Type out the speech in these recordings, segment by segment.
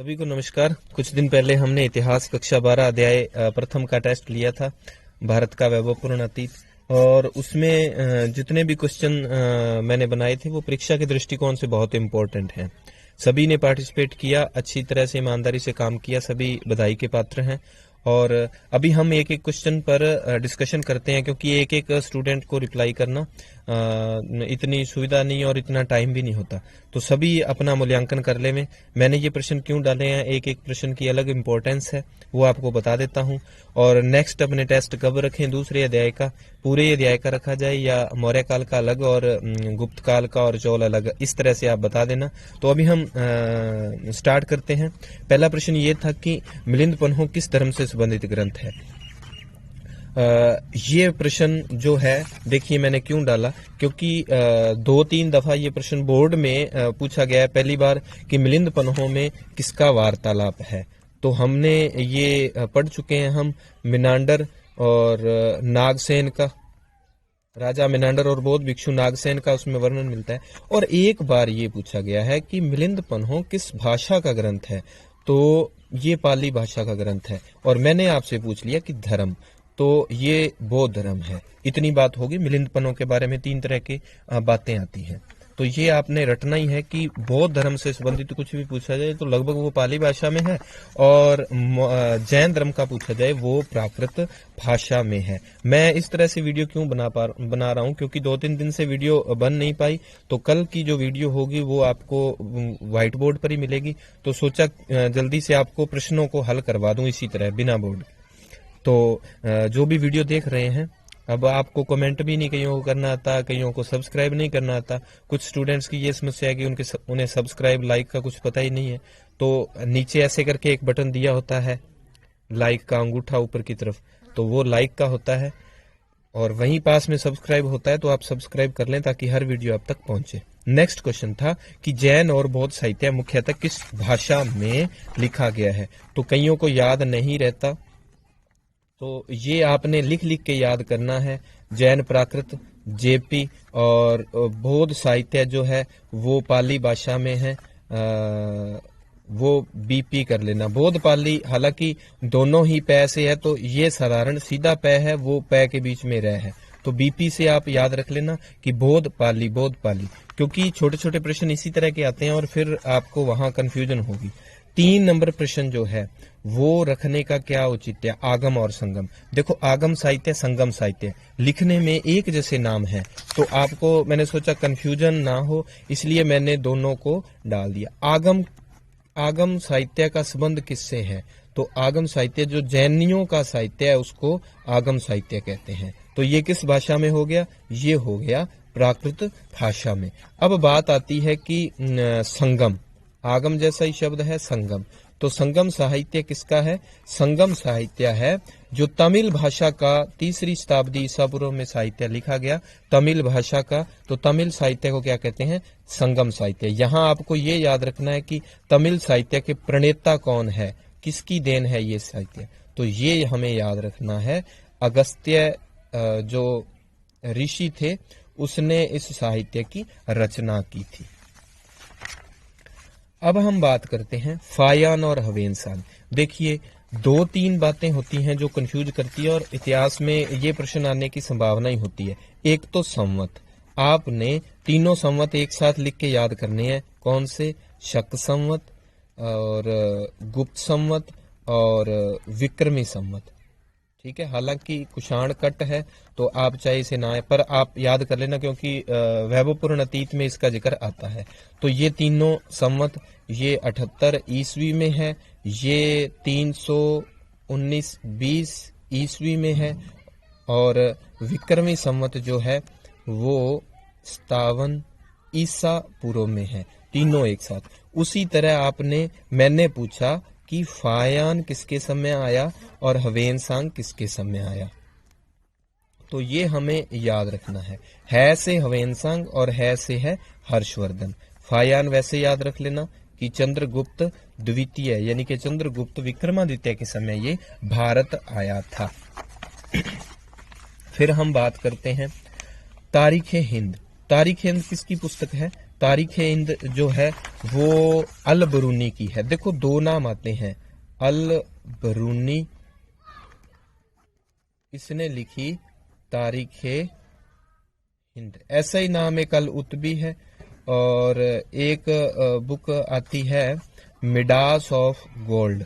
सभी को नमस्कार। कुछ दिन पहले हमने इतिहास कक्षा 12 अध्याय प्रथम का टेस्ट लिया था, भारत का वैभवपूर्ण अतीत। और उसमें जितने भी क्वेश्चन मैंने बनाए थे वो परीक्षा के दृष्टिकोण से बहुत इम्पोर्टेंट हैं। सभी ने पार्टिसिपेट किया, अच्छी तरह से ईमानदारी से काम किया, सभी बधाई के पात्र हैं। और अभी हम एक एक क्वेश्चन पर डिस्कशन करते हैं, क्योंकि एक एक स्टूडेंट को रिप्लाई करना इतनी सुविधा नहीं और इतना टाइम भी नहीं होता। तो सभी अपना मूल्यांकन कर ले में। मैंने ये प्रश्न क्यों डाले हैं, एक एक प्रश्न की अलग इम्पोर्टेंस है, वो आपको बता देता हूँ। और नेक्स्ट अपने टेस्ट कब रखें, दूसरे अध्याय का, पूरे अध्याय का रखा जाए या मौर्य काल का अलग और गुप्त काल का और चोल अलग, इस तरह से आप बता देना। तो अभी हम स्टार्ट करते हैं। पहला प्रश्न ये था कि मिलिंद पन्हो किस धर्म से संबंधित ग्रंथ है। ये प्रश्न जो है, देखिए मैंने क्यों डाला, क्योंकि 2-3 दफा ये प्रश्न बोर्ड में पूछा गया है। पहली बार कि मिलिंद पन्हो में किसका वार्तालाप है, तो हमने ये पढ़ चुके हैं हम, मिनांडर और नागसेन का, राजा मिनांडर और बौद्ध भिक्षु नागसेन का उसमें वर्णन मिलता है। और एक बार ये पूछा गया है कि मिलिंद पन्हो किस भाषा का ग्रंथ है, तो ये पाली भाषा का ग्रंथ है। और मैंने आपसे पूछ लिया कि धर्म, तो ये बौद्ध धर्म है। इतनी बात होगी। मिलिंद पन्हो के बारे में 3 तरह की बातें आती हैं, तो ये आपने रटना ही है कि बौद्ध धर्म से संबंधित कुछ भी पूछा जाए तो लगभग वो पाली भाषा में है, और जैन धर्म का पूछा जाए वो प्राकृत भाषा में है। मैं इस तरह से वीडियो क्यों बना रहा हूँ, क्योंकि 2-3 दिन से वीडियो बन नहीं पाई, तो कल की जो वीडियो होगी वो आपको व्हाइट बोर्ड पर ही मिलेगी। तो सोचा जल्दी से आपको प्रश्नों को हल करवा दूं इसी तरह बिना बोर्ड। तो जो भी वीडियो देख रहे हैं, अब आपको कमेंट भी नहीं कईयों को करना आता, कईयों को सब्सक्राइब नहीं करना आता। कुछ स्टूडेंट्स की ये समस्या है कि उन्हें सब्सक्राइब लाइक का कुछ पता ही नहीं है। तो नीचे ऐसे करके एक बटन दिया होता है लाइक का, अंगूठा ऊपर की तरफ, तो वो लाइक का होता है, और वहीं पास में सब्सक्राइब होता है, तो आप सब्सक्राइब कर लें ताकि हर वीडियो आप तक पहुंचे। नेक्स्ट क्वेश्चन था कि जैन और बौद्ध साहित्य मुख्यतः किस भाषा में लिखा गया है। तो कईयों को याद नहीं रहता, तो ये आपने लिख लिख के याद करना है। जैन प्राकृत जेपी, और बौद्ध साहित्य जो है वो पाली भाषा में है, वो बीपी कर लेना। बौद्ध पाली हालांकि दोनों ही पै से है, तो ये साधारण सीधा पै है, वो पै के बीच में रह है, तो बीपी से आप याद रख लेना कि बौद्ध पाली, बौद्ध पाली, क्योंकि छोटे छोटे प्रश्न इसी तरह के आते हैं और फिर आपको वहां कंफ्यूजन होगी। 3 नंबर प्रश्न जो है वो रखने का क्या औचित्य है, आगम और संगम। देखो, आगम साहित्य, संगम साहित्य लिखने में एक जैसे नाम है, तो आपको मैंने सोचा कंफ्यूजन ना हो, इसलिए मैंने दोनों को डाल दिया। आगम साहित्य का संबंध किससे है, तो आगम साहित्य जो जैनियों का साहित्य है उसको आगम साहित्य कहते हैं। तो ये किस भाषा में हो गया, ये हो गया प्राकृत भाषा में। अब बात आती है कि संगम, आगम जैसा ही शब्द है संगम, तो संगम साहित्य किसका है, संगम साहित्य है जो तमिल भाषा का 3री शताब्दी ईसा पूर्व में साहित्य लिखा गया, तमिल भाषा का। तो तमिल साहित्य को क्या कहते हैं, संगम साहित्य। यहाँ आपको ये याद रखना है कि तमिल साहित्य के प्रणेता कौन है, किसकी देन है ये साहित्य, तो ये हमें याद रखना है। अगस्त्य जो ऋषि थे उसने इस साहित्य की रचना की थी। अब हम बात करते हैं फायान और हवेनसांग। देखिए 2-3 बातें होती हैं जो कंफ्यूज करती है, और इतिहास में ये प्रश्न आने की संभावना ही होती है। एक तो संवत, आपने तीनों संवत एक साथ लिख के याद करने हैं। कौन से, शक संवत और गुप्त संवत और विक्रमी संवत। ठीक है, हालांकि कुषाण कट है तो आप चाहे इसे ना आए, पर आप याद कर लेना, क्योंकि वैभवपूर्ण अतीत में इसका जिक्र आता है। तो ये तीनों संवत, ये 78 ईस्वी में है, ये 319-20 ईस्वी में है, और विक्रमी संवत जो है वो 57 ईसा पूर्व में है, तीनों एक साथ। उसी तरह मैंने पूछा कि फायान किसके समय आया और हवेनसांग किसके समय आया, तो ये हमें याद रखना है से हवेनसांग और है से है हर्षवर्धन। फायान वैसे याद रख लेना कि चंद्रगुप्त द्वितीय यानी कि चंद्रगुप्त विक्रमादित्य के समय ये भारत आया था। फिर हम बात करते हैं तारीख हिंद। तारीख हिंद किसकी पुस्तक है, तारीख हिंद जो है वो अल बरूनी की है। देखो दो नाम आते हैं, अल बरूनी इसने लिखी तारीख हिंद, ऐसा ही नाम एक अल उतबी है, और एक बुक आती है मिडास ऑफ गोल्ड।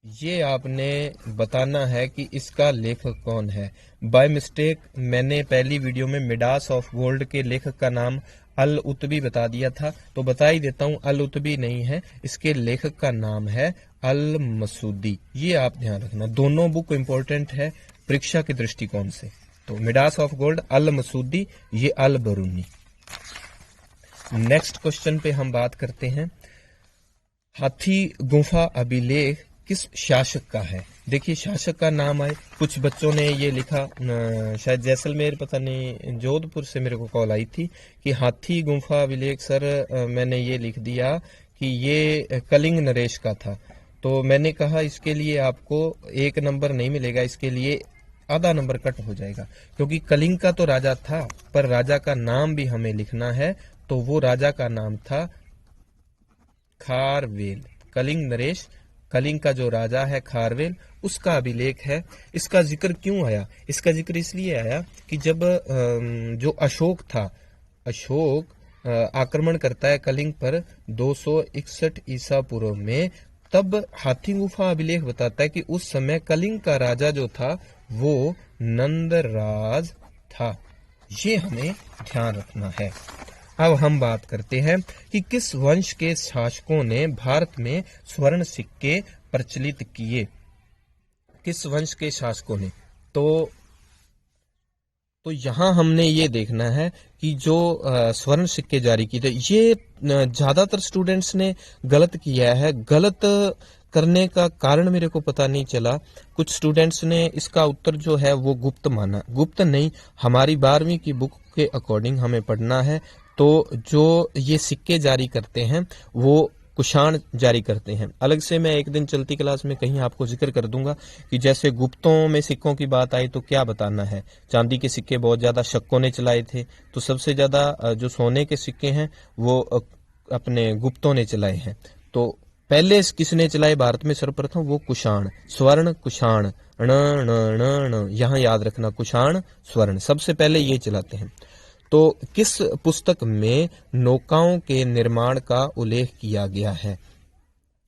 ये आपने बताना है कि इसका लेखक कौन है। बाय मिस्टेक मैंने पहली वीडियो में मिडास ऑफ गोल्ड के लेखक का नाम अल उतबी बता दिया था, तो बता ही देता हूं, अल उतबी नहीं है, इसके लेखक का नाम है अल मसूदी। ये आप ध्यान रखना, दोनों बुक इंपॉर्टेंट है परीक्षा के दृष्टिकोण से। तो मिडास ऑफ गोल्ड अल मसूदी, ये अल बरूनी। नेक्स्ट क्वेश्चन पे हम बात करते हैं, हाथी गुफा अभिलेख किस शासक का है। देखिए शासक का नाम आए, कुछ बच्चों ने ये लिखा, शायद जैसलमेर पता नहीं जोधपुर से मेरे को कॉल आई थी कि हाथी गुफा अभिलेख सर, मैंने ये लिख दिया कि ये कलिंग नरेश का था। तो मैंने कहा इसके लिए आपको 1 नंबर नहीं मिलेगा, इसके लिए आधा नंबर कट हो जाएगा, क्योंकि कलिंग का तो राजा था, पर राजा का नाम भी हमें लिखना है, तो वो राजा का नाम था खारवेल। कलिंग नरेश, कलिंग का जो राजा है खारवेल, उसका अभिलेख है। इसका जिक्र क्यों आया? इसका जिक्र इसलिए आया कि जब जो अशोक था, अशोक आक्रमण करता है कलिंग पर 261 ईसा पूर्व में, तब हाथी गुफा अभिलेख बताता है कि उस समय कलिंग का राजा जो था वो नंदराज था। ये हमें ध्यान रखना है। अब हम बात करते हैं कि किस वंश के शासकों ने भारत में स्वर्ण सिक्के प्रचलित किए। किस वंश के शासकों ने, तो यहां हमने ये देखना है कि जो स्वर्ण सिक्के जारी किए थे, ये ज्यादातर स्टूडेंट्स ने गलत किया है। गलत करने का कारण मेरे को पता नहीं चला। कुछ स्टूडेंट्स ने इसका उत्तर जो है वो गुप्त माना। गुप्त नहीं, हमारी 12वीं की बुक के अकॉर्डिंग हमें पढ़ना है। तो जो ये सिक्के जारी करते हैं वो कुषाण जारी करते हैं। अलग से मैं एक दिन चलती क्लास में कहीं आपको जिक्र कर दूंगा कि जैसे गुप्तों में सिक्कों की बात आई तो क्या बताना है। चांदी के सिक्के बहुत ज्यादा शक्कों ने चलाए थे, तो सबसे ज्यादा जो सोने के सिक्के हैं वो अपने गुप्तों ने चलाए हैं। तो पहले किसने चलाए भारत में सर्वप्रथम? वो कुषाण। स्वर्ण कुषाण, ण ण ण ण, यहाँ याद रखना, कुषाण स्वर्ण सबसे पहले ये चलाते हैं। तो किस पुस्तक में नौकाओं के निर्माण का उल्लेख किया गया है?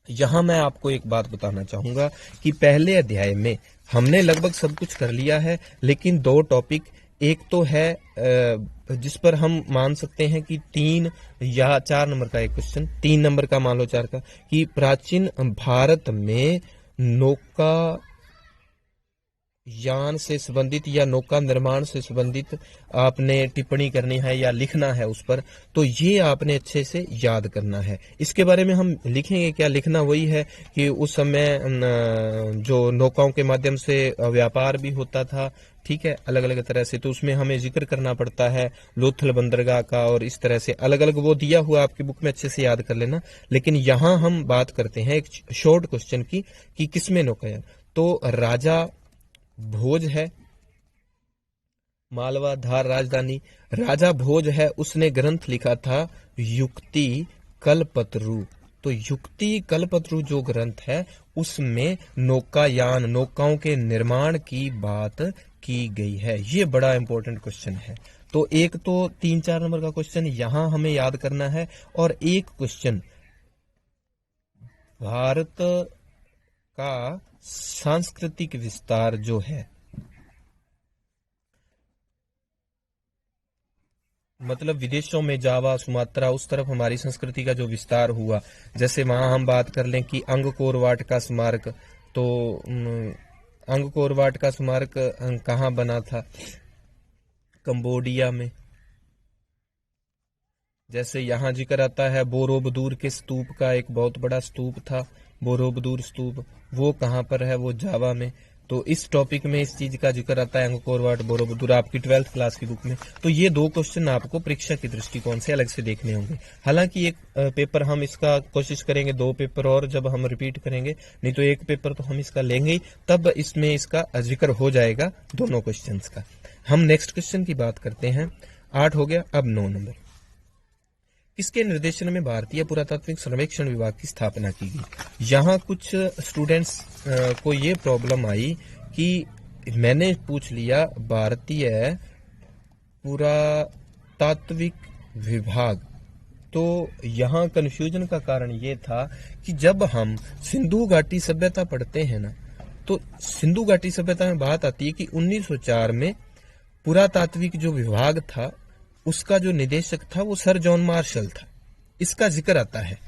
यहां मैं आपको एक बात बताना चाहूंगा कि पहले अध्याय में हमने लगभग सब कुछ कर लिया है, लेकिन 2 टॉपिक, एक तो है जिस पर हम मान सकते हैं कि 3 या 4 नंबर का एक क्वेश्चन, 3 नंबर का मान लो 4 का, कि प्राचीन भारत में नौका यान से संबंधित या नौका निर्माण से संबंधित आपने टिप्पणी करनी है या लिखना है उस पर, तो ये आपने अच्छे से याद करना है। इसके बारे में हम लिखेंगे क्या? लिखना वही है कि उस समय जो नौकाओं के माध्यम से व्यापार भी होता था, ठीक है, अलग अलग तरह से, तो उसमें हमें जिक्र करना पड़ता है लोथल बंदरगाह का, और इस तरह से अलग अलग वो दिया हुआ आपकी बुक में, अच्छे से याद कर लेना। लेकिन यहां हम बात करते हैं एक शॉर्ट क्वेश्चन की कि किसमें नौकायान। तो राजा भोज है, मालवा धार राजधानी, राजा भोज है, उसने ग्रंथ लिखा था युक्ति कल्पतरु। तो युक्ति कल्पतरु जो ग्रंथ है उसमें नौकायान, नौकाओं के निर्माण की बात की गई है। ये बड़ा इंपॉर्टेंट क्वेश्चन है। तो एक तो 3-4 नंबर का क्वेश्चन यहां हमें याद करना है, और एक क्वेश्चन भारत का सांस्कृतिक विस्तार जो है, मतलब विदेशों में जावा, सुमात्रा, उस तरफ हमारी संस्कृति का जो विस्तार हुआ, जैसे वहां हम बात कर लें कि अंगकोर वाट का स्मारक, तो अंगकोर वाट का स्मारक कहाँ बना था? कंबोडिया में। जैसे यहाँ जिक्र आता है बोरोबदूर के स्तूप का, एक बहुत बड़ा स्तूप था बोरोबदूर स्तूप, वो कहाँ पर है? वो जावा में। तो इस टॉपिक में इस चीज का जिक्र आता है अंगकोर वाट, बोरोबदूर, आपकी 12th क्लास की बुक में। तो ये 2 क्वेश्चन आपको परीक्षा के दृष्टिकोण से अलग से देखने होंगे। हालांकि एक पेपर हम इसका कोशिश करेंगे, 2 पेपर और जब हम रिपीट करेंगे, नहीं तो 1 पेपर तो हम इसका लेंगे ही, तब इसमें इसका जिक्र हो जाएगा दोनों क्वेश्चंस का। हम नेक्स्ट क्वेश्चन की बात करते हैं। 8 हो गया, अब 9 नंबर। किसके निर्देशन में भारतीय पुरातात्विक सर्वेक्षण विभाग की स्थापना की गई? यहाँ कुछ स्टूडेंट्स को ये प्रॉब्लम आई कि मैंने पूछ लिया भारतीय पुरातात्विक विभाग, तो यहाँ कंफ्यूजन का कारण ये था कि जब हम सिंधु घाटी सभ्यता पढ़ते हैं ना, तो सिंधु घाटी सभ्यता में बात आती है कि 1904 में पुरातात्विक जो विभाग था उसका जो निदेशक था वो सर जॉन मार्शल था, इसका जिक्र आता है।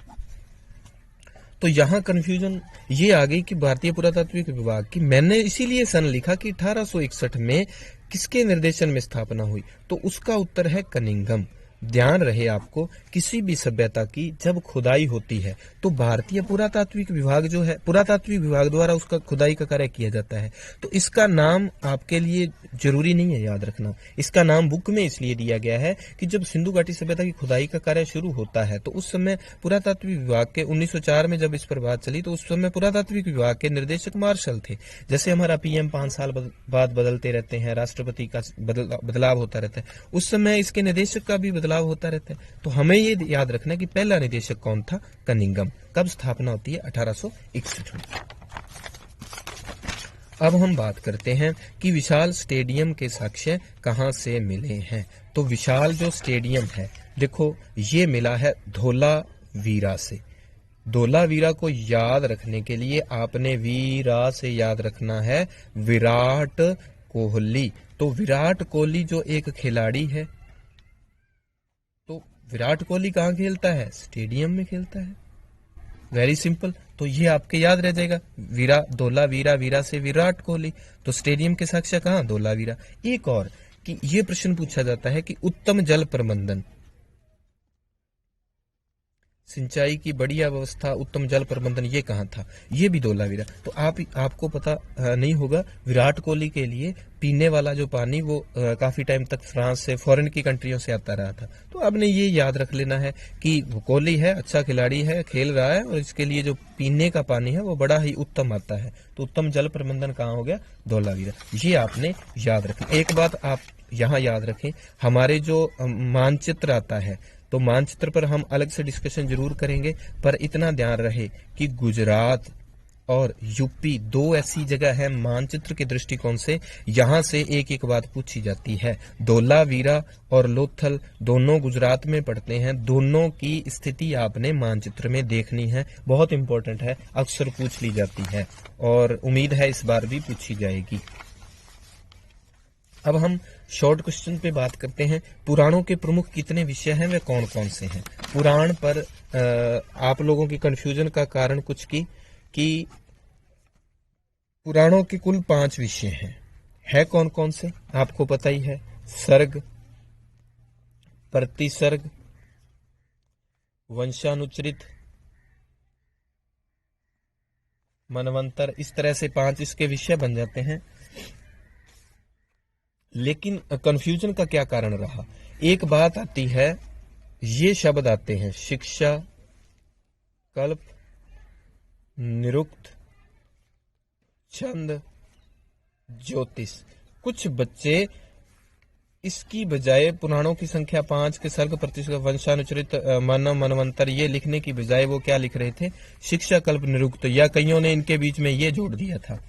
तो यहाँ कंफ्यूजन ये आ गई कि भारतीय पुरातात्विक विभाग की मैंने इसीलिए सन लिखा कि 1861 में किसके निर्देशन में स्थापना हुई, तो उसका उत्तर है कनिंघम। ध्यान रहे आपको, किसी भी सभ्यता की जब खुदाई होती है तो भारतीय पुरातात्विक विभाग जो है, पुरातात्विक विभाग द्वारा उसका खुदाई का कार्य किया जाता है। तो इसका नाम आपके लिए जरूरी नहीं है याद रखना, इसका नाम बुक में इसलिए दिया गया है कि जब सिंधु घाटी सभ्यता की खुदाई का कार्य शुरू होता है तो उस समय पुरातात्विक विभाग के 1904 में जब इस पर बात चली तो उस समय पुरातात्विक विभाग के निर्देशक मार्शल थे। जैसे हमारा पीएम 5 साल बाद बदलते रहते हैं, राष्ट्रपति का बदलाव होता रहता है, उस समय इसके निदेशक का भी बदलाव होता रहता है। तो हमें ये याद रखना कि पहला निदेशक कौन था, कनिंघम। कब स्थापना होती है, 1861 में। अब हम बात करते हैं कि विशाल स्टेडियम के साक्ष्य कहां से मिले हैं। तो विशाल जो स्टेडियम है, देखो ये मिला है धोलावीरा से। धोलावीरा को याद रखने के लिए आपने वीरा से याद रखना है विराट कोहली। तो विराट कोहली जो एक खिलाड़ी है, तो विराट कोहली कहाँ खेलता है, स्टेडियम में खेलता है। वेरी सिंपल, तो ये आपके याद रह जाएगा, वीरा धोलावीरा, वीरा से विराट कोहली, तो स्टेडियम के साक्ष्य कहाँ, धोलावीरा। एक और कि ये प्रश्न पूछा जाता है कि उत्तम जल प्रबंधन, सिंचाई की बढ़िया व्यवस्था, उत्तम जल प्रबंधन, ये कहाँ था, ये भी धोलावीरा। तो आपको पता नहीं होगा, विराट कोहली के लिए पीने वाला जो पानी वो काफी टाइम तक फ्रांस से, फॉरेन की कंट्रियों से आता रहा था। तो आपने ये याद रख लेना है कि कोहली है, अच्छा खिलाड़ी है, खेल रहा है, और इसके लिए जो पीने का पानी है वो बड़ा ही उत्तम आता है। तो उत्तम जल प्रबंधन कहाँ हो गया, धोलावीरा। ये आपने याद रखना। एक बात आप यहाँ याद रखें, हमारे जो मानचित्र आता है तो मानचित्र पर हम अलग से डिस्कशन जरूर करेंगे, पर इतना ध्यान रहे कि गुजरात और यूपी दो ऐसी जगह है मानचित्र के दृष्टिकोण से, यहां से एक एक बात पूछी जाती है। धोलावीरा और लोथल दोनों गुजरात में पड़ते हैं, दोनों की स्थिति आपने मानचित्र में देखनी है, बहुत इंपॉर्टेंट है, अक्सर पूछ ली जाती है और उम्मीद है इस बार भी पूछी जाएगी। अब हम शॉर्ट क्वेश्चन पे बात करते हैं। पुराणों के प्रमुख कितने विषय हैं, वे कौन कौन से हैं। पुराण पर आप लोगों की कंफ्यूजन का कारण कुछ की कि पुराणों के कुल 5 विषय हैं। है कौन कौन से, आपको पता ही है, सर्ग, प्रतिसर्ग, वंशानुचरित, मनवंतर, इस तरह से 5 इसके विषय बन जाते हैं। लेकिन कंफ्यूजन का क्या कारण रहा, एक बात आती है, ये शब्द आते हैं शिक्षा, कल्प, निरुक्त, छंद, ज्योतिष। कुछ बच्चे इसकी बजाय पुराणों की संख्या 5 के सर्ग, प्रतिसर्ग, वंशानुचरित, मानव, मनवंतर ये लिखने की बजाय वो क्या लिख रहे थे, शिक्षा, कल्प, निरुक्त, या कईयों ने इनके बीच में ये जोड़ दिया था।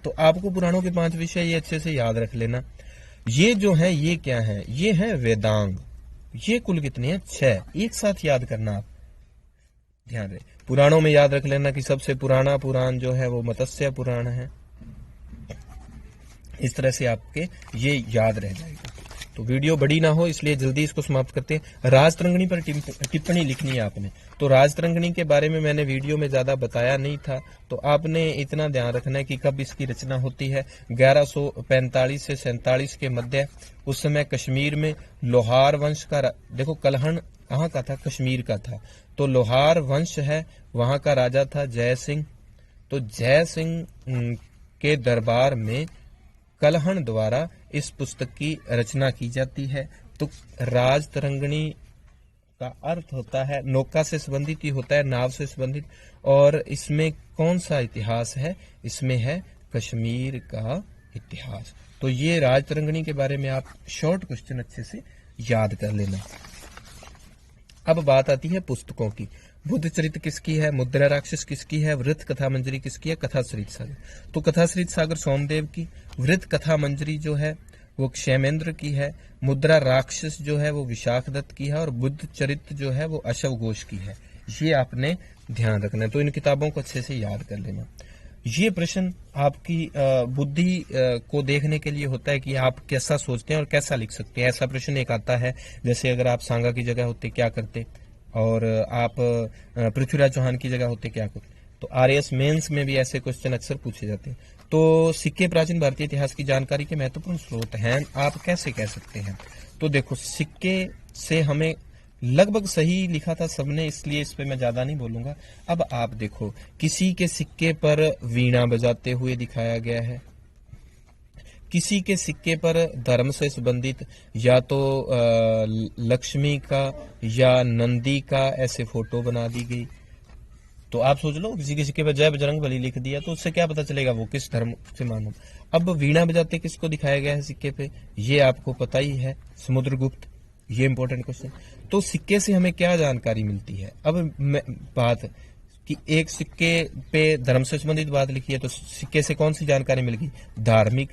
तो आपको पुराणों के 5 विषय ये अच्छे से याद रख लेना। ये जो है ये क्या है, ये है वेदांग। ये कुल कितने हैं, 6, एक साथ याद करना आप, ध्यान रहे। पुराणों में याद रख लेना कि सबसे पुराना पुराण जो है वो मत्स्य पुराण है, इस तरह से आपके ये याद रह जाएगा। तो वीडियो बड़ी ना हो इसलिए जल्दी इसको समाप्त करते हैं। राजतरंगिणी पर टिप्पणी लिखनी है आपने। तो राजतरंगिणी के बारे में मैंने वीडियो में ज्यादा बताया नहीं था, तो आपने इतना ध्यान रखना है कि कब इसकी रचना होती है, 1145 से 47 के मध्य। उस समय कश्मीर में लोहार वंश का, देखो कलहण कहाँ का था, कश्मीर का था, तो लोहार वंश है, वहां का राजा था जय सिंह। तो जय सिंह के दरबार में कलहण द्वारा इस पुस्तक की रचना की जाती है। तो राजतरंगिणी का अर्थ होता है नौका से संबंधित ही होता है, नाव से संबंधित। और इसमें कौन सा इतिहास है, इसमें है कश्मीर का इतिहास। तो ये राजतरंगिणी के बारे में आप शॉर्ट क्वेश्चन अच्छे से याद कर लेना। अब बात आती है पुस्तकों की। बुद्ध चरित्र किसकी है, मुद्रा राक्षस किसकी है, वृत्त कथा मंजरी किसकी है, कथा सरित सागर। तो कथा सरित सागर सोमदेव की, वृत्त कथा मंजरी जो है वो क्षेमेंद्र की है, मुद्रा राक्षस जो है वो विशाख दत्त की है, और बुद्ध चरित्र जो है वो अशव घोष की है। ये आपने ध्यान रखना है। तो इन किताबों को अच्छे से याद कर लेना। ये प्रश्न आपकी बुद्धि को देखने के लिए होता है कि आप कैसा सोचते हैं और कैसा लिख सकते हैं। ऐसा प्रश्न एक आता है, जैसे अगर आप सांगा की जगह होते क्या करते, और आप पृथ्वीराज चौहान की जगह होते क्या करते। तो आरएएस मेंस में भी ऐसे क्वेश्चन अक्सर पूछे जाते हैं। तो सिक्के प्राचीन भारतीय इतिहास की जानकारी के महत्वपूर्ण स्रोत हैं, आप कैसे कह सकते हैं। तो देखो, सिक्के से हमें लगभग सही लिखा था सबने, इसलिए इस पे मैं ज्यादा नहीं बोलूंगा। अब आप देखो, किसी के सिक्के पर वीणा बजाते हुए दिखाया गया है, किसी के सिक्के पर धर्म से संबंधित या तो लक्ष्मी का या नंदी का ऐसे फोटो बना दी गई। तो आप सोच लो, किसी के सिक्के पर जय बजरंग बली लिख दिया तो उससे क्या पता चलेगा वो किस धर्म से मानो। अब वीणा बजाते किसको दिखाया गया है सिक्के पे, ये आपको पता ही है, समुद्रगुप्त। ये इंपॉर्टेंट क्वेश्चन। तो सिक्के से हमें क्या जानकारी मिलती है। अब बात कि एक सिक्के पे धर्म से संबंधित बात लिखी है, तो सिक्के से कौन सी जानकारी मिल गई, धार्मिक।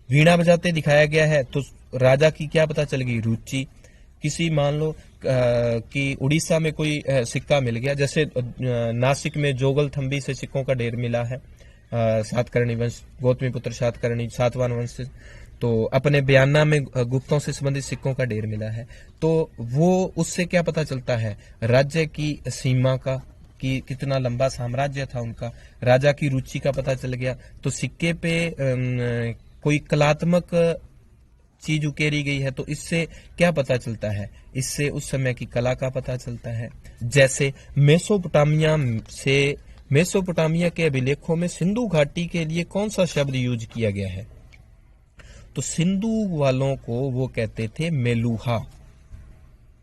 वीणा बजाते दिखाया गया है तो राजा की क्या पता चल गई, रुचि। किसी मान लो कि उड़ीसा में कोई सिक्का मिल गया, जैसे नासिक में जोगल थंबी से सिक्कों का ढेर मिला है, सातकर्णी वंश, गौतमी पुत्र सातकर्णी, सातवाहन वंश से। तो अपने बयाना में गुप्तों से संबंधित सिक्कों का ढेर मिला है। तो वो उससे क्या पता चलता है, राज्य की सीमा का, कि कितना लंबा साम्राज्य था उनका, राजा की रुचि का पता चल गया। तो सिक्के पे कोई कलात्मक चीज उकेरी गई है, तो इससे क्या पता चलता है, इससे उस समय की कला का पता चलता है। जैसे मेसोपोटामिया के अभिलेखों में सिंधु घाटी के लिए कौन सा शब्द यूज किया गया है। तो सिंधु वालों को वो कहते थे मेलुहा।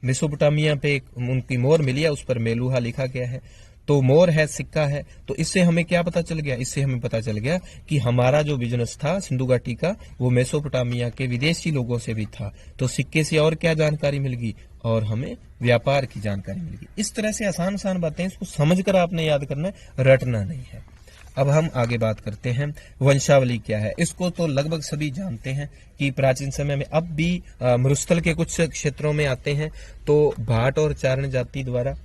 मेसोपोटामिया पे उनकी मोहर मिली है, उस पर मेलुहा लिखा गया है। तो मोहर है, सिक्का है। तो इससे हमें क्या पता चल गया, इससे हमें पता चल गया कि हमारा जो बिजनेस था सिंधु घाटी का, वो मेसोपोटामिया के विदेशी लोगों से भी था। तो सिक्के से और क्या जानकारी मिल गई, और हमें व्यापार की जानकारी मिल गई। इस तरह से आसान आसान बातें, इसको समझकर आपने याद करना है, रटना नहीं है। अब हम आगे बात करते हैं, वंशावली क्या है। इसको तो लगभग सभी जानते हैं कि प्राचीन समय में, अब भी मरुस्थल के कुछ क्षेत्रों में आते हैं, तो भाट और चारण जाति द्वारा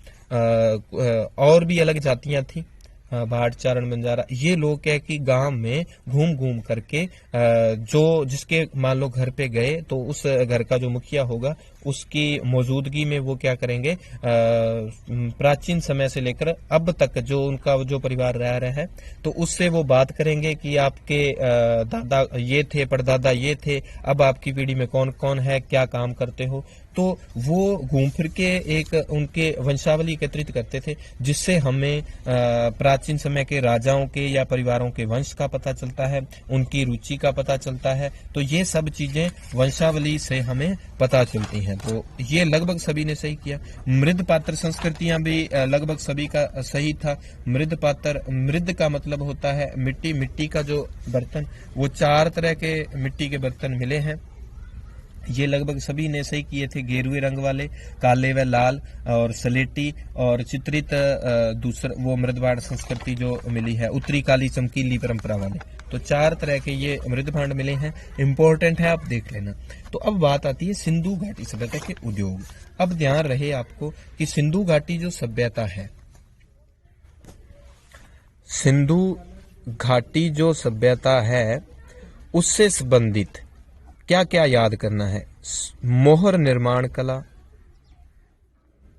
और भी अलग जातियां थी, भाट चारण बंजारा। ये लोग क्या कि गांव में घूम घूम करके जो जिसके मान लो घर पे गए, तो उस घर का जो मुखिया होगा उसकी मौजूदगी में वो क्या करेंगे, प्राचीन समय से लेकर अब तक जो उनका जो परिवार रह रहा है, तो उससे वो बात करेंगे कि आपके दादा ये थे, परदादा ये थे, अब आपकी पीढ़ी में कौन कौन है, क्या काम करते हो। तो वो घूम फिर के एक उनके वंशावली एकत्रित करते थे, जिससे हमें प्राचीन समय के राजाओं के या परिवारों के वंश का पता चलता है, उनकी रुचि का पता चलता है। तो ये सब चीजें वंशावली से हमें पता चलती हैं। तो ये लगभग सभी ने सही किया। मृद पात्र संस्कृतियां भी लगभग सभी का सही था। मृद पात्र, मृद का मतलब होता है मिट्टी, मिट्टी का जो बर्तन, वो 4 तरह के मिट्टी के बर्तन मिले हैं, ये लगभग सभी ने सही किए थे। गेरुए रंग वाले, काले व लाल, और सलेटी और चित्रित दूसरा वो मृदभांड संस्कृति जो मिली है, उत्तरी काली चमकीली परंपरा वाले। तो 4 तरह के ये मृदभांड मिले हैं, इंपॉर्टेंट है, आप देख लेना। तो अब बात आती है सिंधु घाटी सभ्यता के उद्योग। अब ध्यान रहे आपको कि सिंधु घाटी जो सभ्यता है, सिंधु घाटी जो सभ्यता है, उससे संबंधित क्या क्या याद करना है। मोहर निर्माण कला,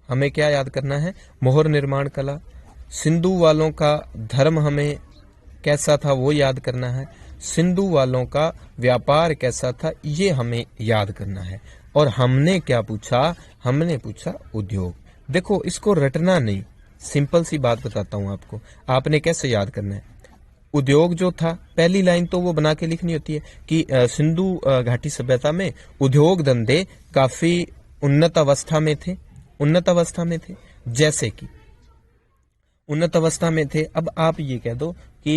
हमें क्या याद करना है, मोहर निर्माण कला। सिंधु वालों का धर्म हमें कैसा था वो याद करना है। सिंधु वालों का व्यापार कैसा था ये हमें याद करना है। और हमने क्या पूछा, हमने पूछा उद्योग। देखो, इसको रटना नहीं, सिंपल सी बात बताता हूं आपको, आपने कैसे याद करना है। उद्योग जो था, पहली लाइन तो वो बना के लिखनी होती है कि सिंधु घाटी सभ्यता में उद्योग धंधे काफी उन्नत अवस्था में थे, उन्नत अवस्था में थे। जैसे कि उन्नत अवस्था में थे। अब आप ये कह दो कि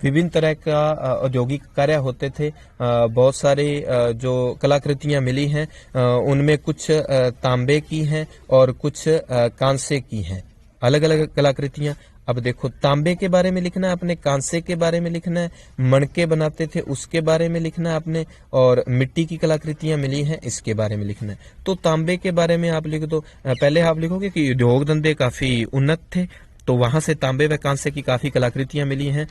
विभिन्न तरह का औद्योगिक कार्य होते थे, बहुत सारे जो कलाकृतियां मिली हैं उनमें कुछ तांबे की हैं और कुछ कांसे की हैं, अलग अलग कलाकृतियां। अब देखो, तांबे के बारे में लिखना है आपने, कांसे के बारे में लिखना है, मणके बनाते थे उसके बारे में लिखना है आपने, और मिट्टी की कलाकृतियां मिली हैं इसके बारे में लिखना है। तो तांबे के बारे में आप लिख दो। पहले आप लिखोगे कि उद्योग धंधे काफी उन्नत थे, तो वहां से तांबे व कांसे की काफी कलाकृतियां मिली हैं।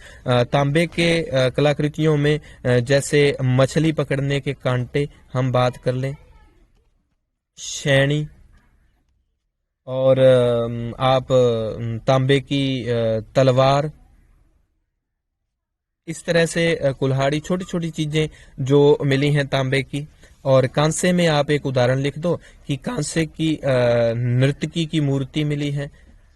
तांबे के कलाकृतियों में जैसे मछली पकड़ने के कांटे हम बात कर लें, शैनी, और आप तांबे की तलवार, इस तरह से कुल्हाड़ी, छोटी छोटी चीजें जो मिली हैं तांबे की। और कांसे में आप एक उदाहरण लिख दो कि कांसे की नर्तकी की मूर्ति मिली है।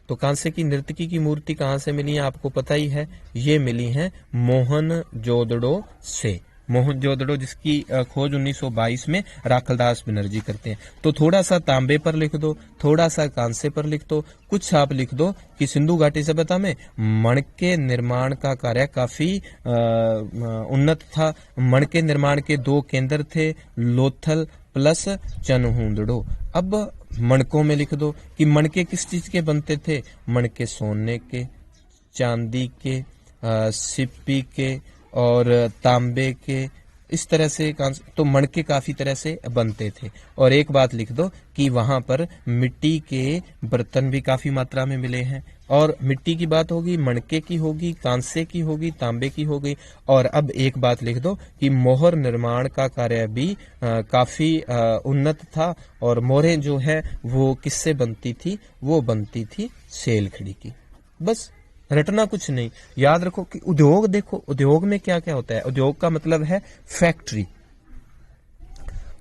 तो कांसे की नर्तकी की मूर्ति कहाँ से मिली है आपको पता ही है, ये मिली है मोहनजोदड़ो से। मोहनजोदड़ो जिसकी खोज 1922 में राखलदास बनर्जी करते हैं। तो थोड़ा सा तांबे पर लिख दो, थोड़ा सा कांसे पर लिख दो, कुछ आप लिख दो कि सिंधु घाटी सभ्यता में मणके निर्माण का कार्य काफी उन्नत था। मणके निर्माण के 2 केंद्र थे, लोथल प्लस चनहुंदड़ो। अब मणकों में लिख दो कि मणके किस चीज के बनते थे, मणके सोने के, चांदी के, सिप्पी के और तांबे के, इस तरह से तो मणके काफी तरह से बनते थे। और एक बात लिख दो कि वहां पर मिट्टी के बर्तन भी काफी मात्रा में मिले हैं। और मिट्टी की बात होगी, मणके की होगी, कांसे की होगी, तांबे की होगी। और अब एक बात लिख दो कि मोहर निर्माण का कार्य भी काफी उन्नत था। और मोहरें जो है वो किससे बनती थी, वो बनती थी सेलखड़ी की। बस, रटना कुछ नहीं, याद रखो कि उद्योग, देखो उद्योग में क्या क्या होता है। उद्योग का मतलब है फैक्ट्री,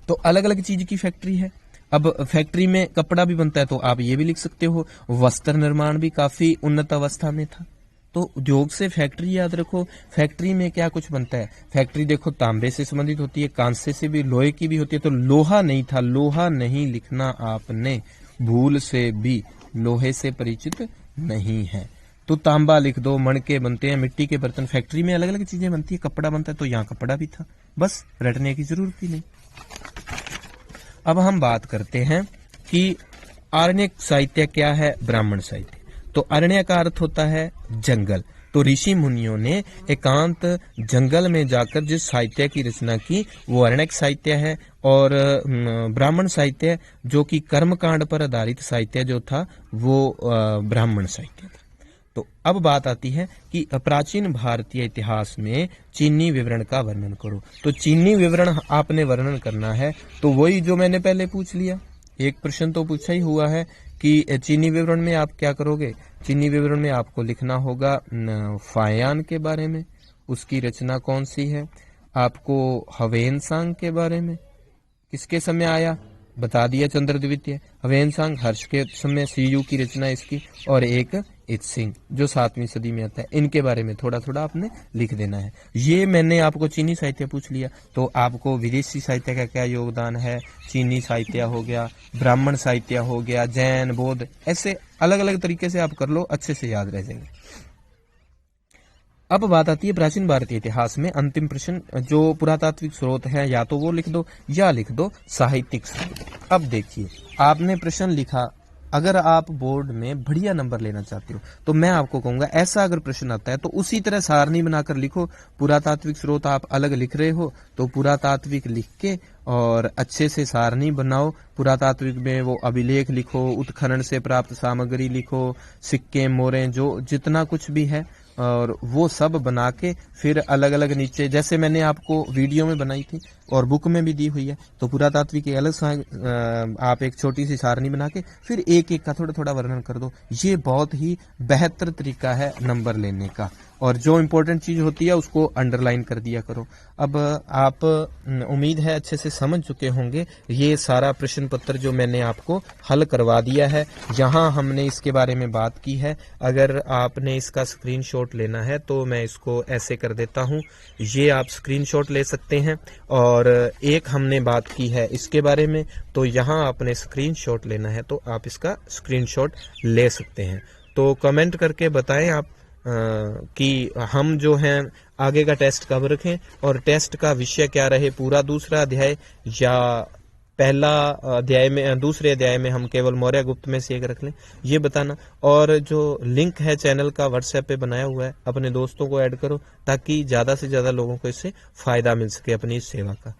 तो अलग अलग चीज की फैक्ट्री है। अब फैक्ट्री में कपड़ा भी बनता है, तो आप ये भी लिख सकते हो वस्त्र निर्माण भी काफी उन्नत अवस्था में था। तो उद्योग से फैक्ट्री याद रखो। फैक्ट्री में क्या कुछ बनता है, फैक्ट्री देखो तांबे से संबंधित होती है, कांसे से भी, लोहे की भी होती है। तो लोहा नहीं था, लोहा नहीं लिखना आपने, भूल से भी लोहे से परिचित नहीं है। तो तांबा लिख दो, मणके बनते हैं, मिट्टी के बर्तन, फैक्ट्री में अलग अलग चीजें बनती है, कपड़ा बनता है, तो यहाँ कपड़ा भी था। बस, रटने की जरूरत ही नहीं। अब हम बात करते हैं कि आरण्यक साहित्य क्या है, ब्राह्मण साहित्य। तो अरण्य का अर्थ होता है जंगल। तो ऋषि मुनियों ने एकांत जंगल में जाकर जिस साहित्य की रचना की वो अरण्यक साहित्य है। और ब्राह्मण साहित्य जो कि कर्मकांड पर आधारित साहित्य जो था वो ब्राह्मण साहित्य था। तो अब बात आती है कि प्राचीन भारतीय इतिहास में चीनी विवरण का वर्णन करो। तो चीनी विवरण आपने वर्णन करना है, तो वही जो मैंने पहले पूछ लिया, एक प्रश्न तो पूछा ही हुआ है कि चीनी विवरण में आप क्या करोगे। चीनी विवरण में आपको लिखना होगा फायान के बारे में, उसकी रचना कौन सी है, आपको हवेनसांग के बारे में, किसके समय आया, बता दिया, चंद्र द्वितीय। हवेनसांग हर्ष के समय, सीयू की रचना इसकी, और एक इत्सिंग जो 7वीं सदी में आता है। इनके बारे में थोड़ा थोड़ा आपने लिख देना है। ये मैंने आपको चीनी साहित्य पूछ लिया, तो आपको विदेशी साहित्य का क्या योगदान है, चीनी साहित्य हो गया, ब्राह्मण साहित्य हो गया, जैन, बौद्ध, ऐसे अलग अलग तरीके से आप कर लो, अच्छे से याद रह जाएंगे। अब बात आती है प्राचीन भारतीय इतिहास में अंतिम प्रश्न, जो पुरातात्विक स्रोत है या तो वो लिख दो या लिख दो साहित्यिक स्रोत। अब देखिए, आपने प्रश्न लिखा, अगर आप बोर्ड में बढ़िया नंबर लेना चाहते हो तो मैं आपको कहूंगा ऐसा अगर प्रश्न आता है तो उसी तरह सारणी बनाकर लिखो। पुरातात्विक स्रोत आप अलग लिख रहे हो तो पुरातात्विक लिख के और अच्छे से सारणी बनाओ। पुरातात्विक में वो अभिलेख लिखो, उत्खनन से प्राप्त सामग्री लिखो, सिक्के, मोहरें, जो जितना कुछ भी है, और वो सब बना के फिर अलग अलग नीचे, जैसे मैंने आपको वीडियो में बनाई थी और बुक में भी दी हुई है, तो पुरातात्विक के अलग आप एक छोटी सी सारणी बना के फिर एक एक का थोड़ा थोड़ा वर्णन कर दो। ये बहुत ही बेहतर तरीका है नंबर लेने का, और जो इम्पोर्टेंट चीज होती है उसको अंडरलाइन कर दिया करो। अब आप उम्मीद है अच्छे से समझ चुके होंगे ये सारा प्रश्न पत्र जो मैंने आपको हल करवा दिया है। यहाँ हमने इसके बारे में बात की है। अगर आपने इसका स्क्रीनशॉट लेना है तो मैं इसको ऐसे कर देता हूँ, ये आप स्क्रीनशॉट ले सकते हैं। और एक हमने बात की है इसके बारे में, तो यहाँ आपने स्क्रीनशॉट लेना है तो आप इसका स्क्रीनशॉट ले सकते हैं। तो कमेंट करके बताएं आप कि हम जो हैं आगे का टेस्ट कब रखें और टेस्ट का विषय क्या रहे, पूरा दूसरा अध्याय या पहला अध्याय में, दूसरे अध्याय में हम केवल मौर्य गुप्त में से एक रख लें, ये बताना। और जो लिंक है चैनल का व्हाट्सएप पे बनाया हुआ है, अपने दोस्तों को ऐड करो ताकि ज़्यादा से ज़्यादा लोगों को इससे फ़ायदा मिल सके अपनी इस सेवा का।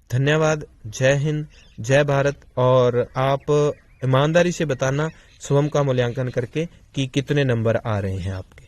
धन्यवाद। जय हिंद, जय भारत। और आप ईमानदारी से बताना स्वयं का मूल्यांकन करके कि कितने नंबर आ रहे हैं आपके।